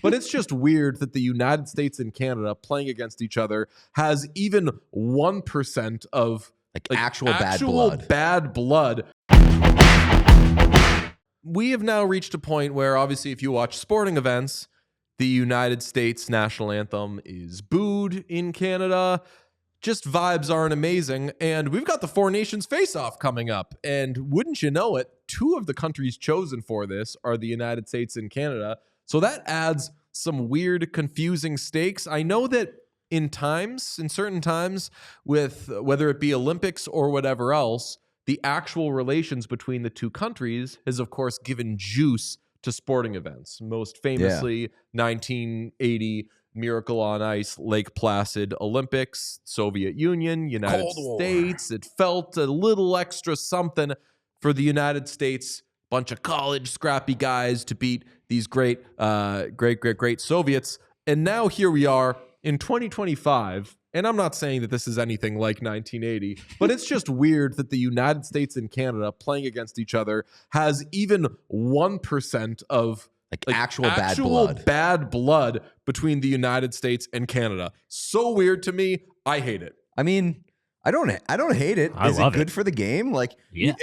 but it's just weird that the United States and Canada playing against each other has even 1% of actual bad blood. We have now reached a point where, obviously, if you watch sporting events, the United States national anthem is booed in Canada. Just vibes aren't amazing. And we've got the Four Nations face-off coming up. And wouldn't you know it, two of the countries chosen for this are the United States and Canada. So that adds some weird, confusing stakes. I know that in certain times, with whether it be Olympics or whatever else, the actual relations between the two countries has, of course, given juice to sporting events. Most famously, 1980 Miracle on Ice, Lake Placid Olympics, Soviet Union, United States. It felt a little extra something for the United States. Bunch of college scrappy guys to beat these great Soviets. And now here we are in 2025. And I'm not saying that this is anything like 1980, but it's just weird that the United States and Canada playing against each other has even 1% of actual bad blood between the United States and Canada. So weird to me. I hate it. I mean, I don't hate it. I Is love it good it. for the game? Like, Yeah.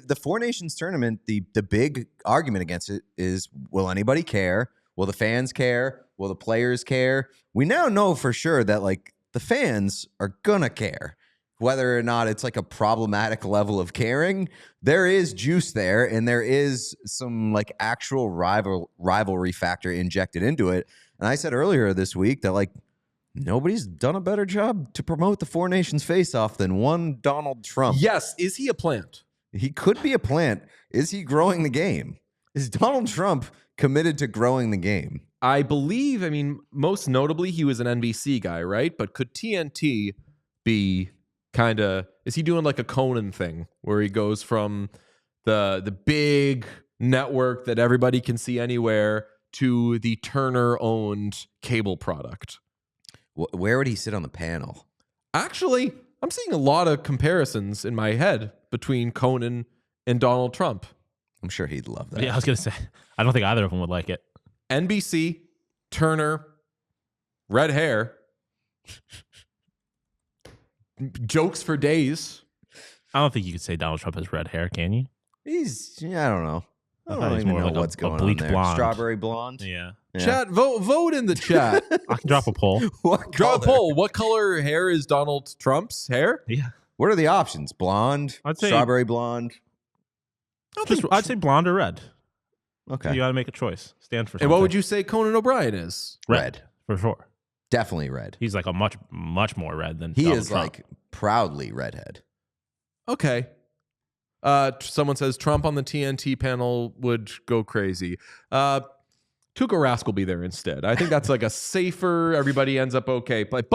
The Four Nations tournament, the big argument against it is, will anybody care? Will the fans care? Will the players care? We now know for sure that the fans are gonna care. Whether or not it's a problematic level of caring, there is juice there, and there is some actual rivalry factor injected into it. And I said earlier this week that nobody's done a better job to promote the Four Nations face-off than one Donald Trump. Yes. Is he a plant? He could be a plant. Is he growing the game? Is Donald Trump committed to growing the game? I believe, most notably, he was an NBC guy, right? But could TNT be is he doing a Conan thing where he goes from the big network that everybody can see anywhere to the Turner-owned cable product? Where would he sit on the panel? Actually, I'm seeing a lot of comparisons in my head between Conan and Donald Trump. I'm sure he'd love that. Yeah, I was going to say, I don't think either of them would like it. NBC, Turner, red hair, jokes for days. I don't think you could say Donald Trump has red hair, can you? I don't know. I thought don't he's even more know like what's a going on bleach there. blonde. Strawberry blonde? Yeah. Chat, vote in the chat. I can drop a poll. Drop a poll. What color hair is Donald Trump's hair? Yeah. What are the options? Blonde? I'd say- Strawberry blonde? I'd say blonde or red. Okay. You got to make a choice. Stand for something. And what would you say Conan O'Brien is? Red. For sure. Definitely red. He's a much more red than He Donald is Trump. proudly redhead. Okay. Someone says Trump on the TNT panel would go crazy. Tuukka Rask will be there instead. I think that's a safer, everybody ends up okay. But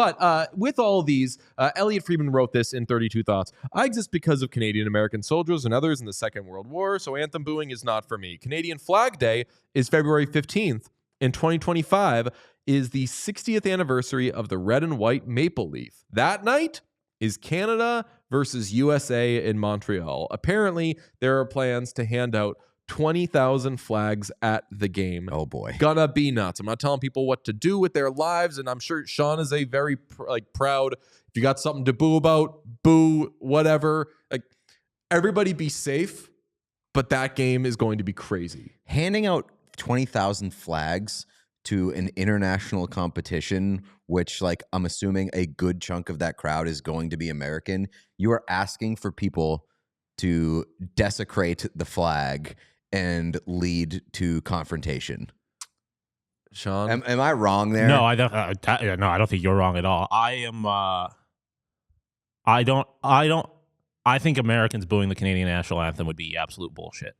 with all these, Elliot Friedman wrote this in 32 Thoughts. I exist because of Canadian American soldiers and others in the Second World War, so anthem booing is not for me. Canadian Flag Day is February 15th. In 2025 is the 60th anniversary of the red and white maple leaf. That night is Canada versus USA in Montreal. Apparently, there are plans to hand out 20,000 flags at the game. Oh boy. Gonna be nuts. I'm not telling people what to do with their lives, and I'm sure Sean is a very proud. If you got something to boo about, boo, whatever. Everybody be safe, but that game is going to be crazy. Handing out 20,000 flags to an international competition, which I'm assuming a good chunk of that crowd is going to be American, you are asking for people to desecrate the flag and lead to confrontation. Sean, Am I wrong there? No, I don't. No, I don't think you're wrong at all. I am. I think Americans booing the Canadian national anthem would be absolute bullshit.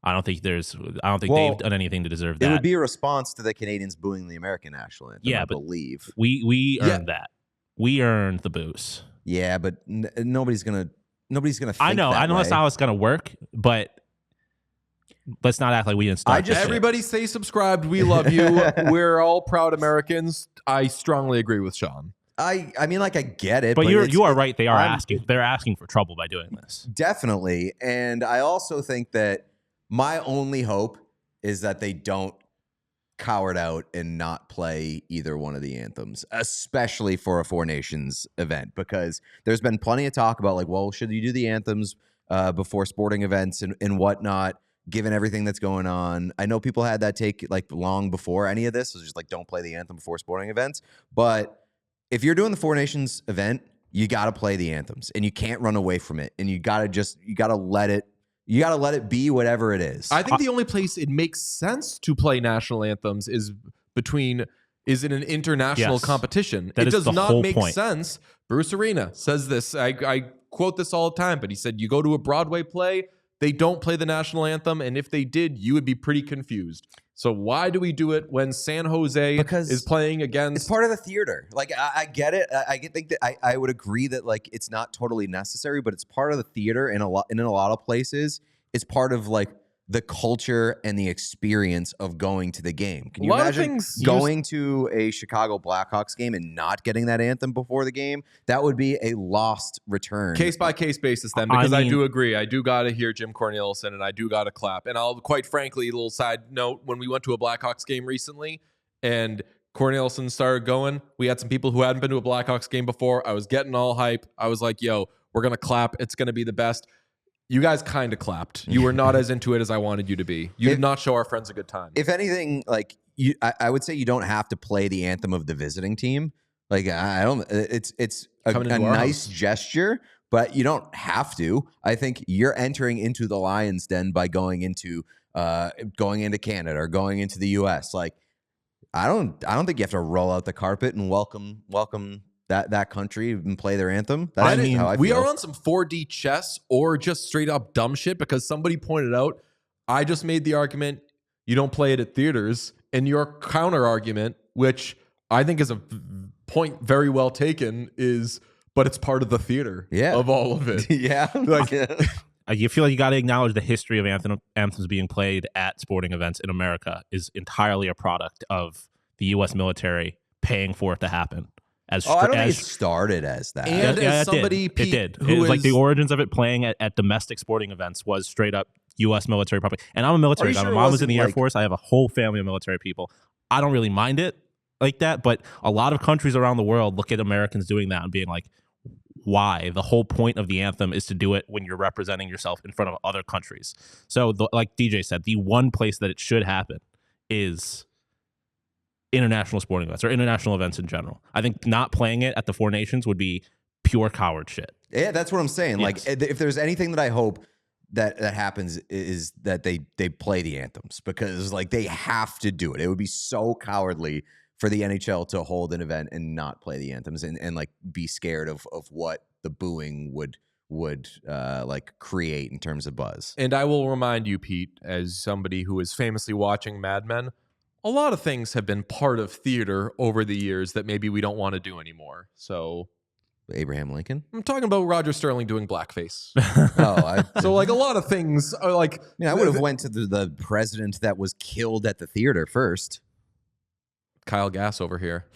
I don't think they've done anything to deserve that. It would be a response to the Canadians booing the American national anthem. Yeah, I but believe we earned that. We earned the boos. Yeah, but nobody's gonna think I know. that I know that's way. how it's gonna work, but let's not act like we didn't start. Everybody stay subscribed. We love you. We're all proud Americans. I strongly agree with Sean. I mean, I get it, but you are right. They are asking. They're asking for trouble by doing this. Definitely, and I also think that my only hope is that they don't coward out and not play either one of the anthems, especially for a Four Nations event, because there's been plenty of talk about like, well, should you do the anthems before sporting events and whatnot, given everything that's going on. I know people had that take like long before any of this. It was just like, don't play the anthem before sporting events. But if you're doing the Four Nations event, you got to play the anthems and you can't run away from it. And you got to let it be whatever it is. I think the only place it makes sense to play national anthems is in an international competition. It does not make sense. Bruce Arena says this. I quote this all the time, but he said, you go to a Broadway play, they don't play the national anthem, and if they did, you would be pretty confused. So why do we do it when San Jose is playing against? It's part of the theater. Like I get it. I would agree that like it's not totally necessary, but it's part of the theater in a lot of places. It's part of like the culture and the experience of going to the game. Can you imagine going to a Chicago Blackhawks game and not getting that anthem before the game? That would be a lost return. Case by case basis then, because I do agree. I do got to hear Jim Cornelison and I do got to clap. And I'll quite frankly, a little side note, when we went to a Blackhawks game recently and Cornelison started going, we had some people who hadn't been to a Blackhawks game before. I was getting all hype. I was like, yo, we're going to clap. It's going to be the best. You guys kind of clapped. You were not as into it as I wanted you to be. You did not show our friends a good time. If anything, like I would say you don't have to play the anthem of the visiting team. Like I don't. It's a nice gesture, but you don't have to. I think you're entering into the Lions' den by going into Canada or going into the U.S. Like I don't think you have to roll out the carpet and welcome that country and play their anthem. How I feel. We are on some 4D chess or just straight up dumb shit because somebody pointed out, I just made the argument, you don't play it at theaters, and your counter argument, which I think is a point very well taken, is, but it's part of the theater of all of it. Yeah. You feel like you got to acknowledge the history of anthems being played at sporting events in America is entirely a product of the U.S. military paying for it to happen. I don't think it started as that. And as somebody, it did. It was like the origins of it playing at domestic sporting events was straight up U.S. military property. And I'm a military guy. My mom was in the Air Force. I have a whole family of military people. I don't really mind it like that, but a lot of countries around the world look at Americans doing that and being like, why? The whole point of the anthem is to do it when you're representing yourself in front of other countries. So like DJ said, the one place that it should happen is international sporting events or international events in general. I think not playing it at the Four Nations would be pure coward shit. Yeah, that's what I'm saying. Yes. Like, if there's anything that I hope that happens is that they play the anthems, because like they have to do it. It would be so cowardly for the NHL to hold an event and not play the anthems and like be scared of what the booing would like create in terms of buzz. And I will remind you, Pete, as somebody who is famously watching Mad Men, a lot of things have been part of theater over the years that maybe we don't want to do anymore. So, Abraham Lincoln? I'm talking about Roger Sterling doing blackface. So like a lot of things are like. I would have went to the president that was killed at the theater first. Kyle Gass over here.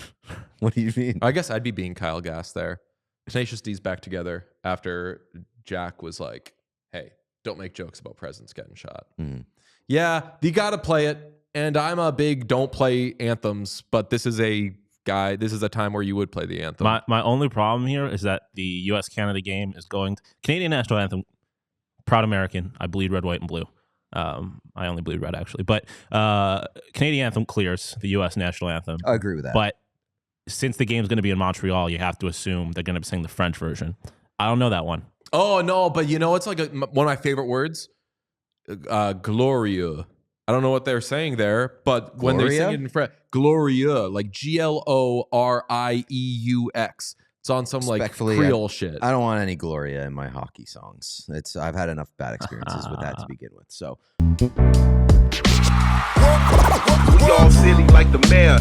What do you mean? I guess I'd be being Kyle Gass there. Tenacious D's back together after Jack was like, "Hey, don't make jokes about presidents getting shot." Mm-hmm. Yeah, you got to play it. And I'm a big don't play anthems, but this is a time where you would play the anthem. My only problem here is that the U.S.-Canada game is going to Canadian national anthem, proud American. I bleed red, white, and blue. I only bleed red, actually. But Canadian anthem clears the U.S. national anthem. I agree with that. But since the game's going to be in Montreal, you have to assume they're going to sing the French version. I don't know that one. Oh, no, but you know, it's like one of my favorite words, glorieux. I don't know what they're saying there, but when they're singing in French, glorieux, like GLORIEUX. It's on some like Creole shit. I don't want any Gloria in my hockey songs. I've had enough bad experiences with that to begin with. So we all silly like the mayor.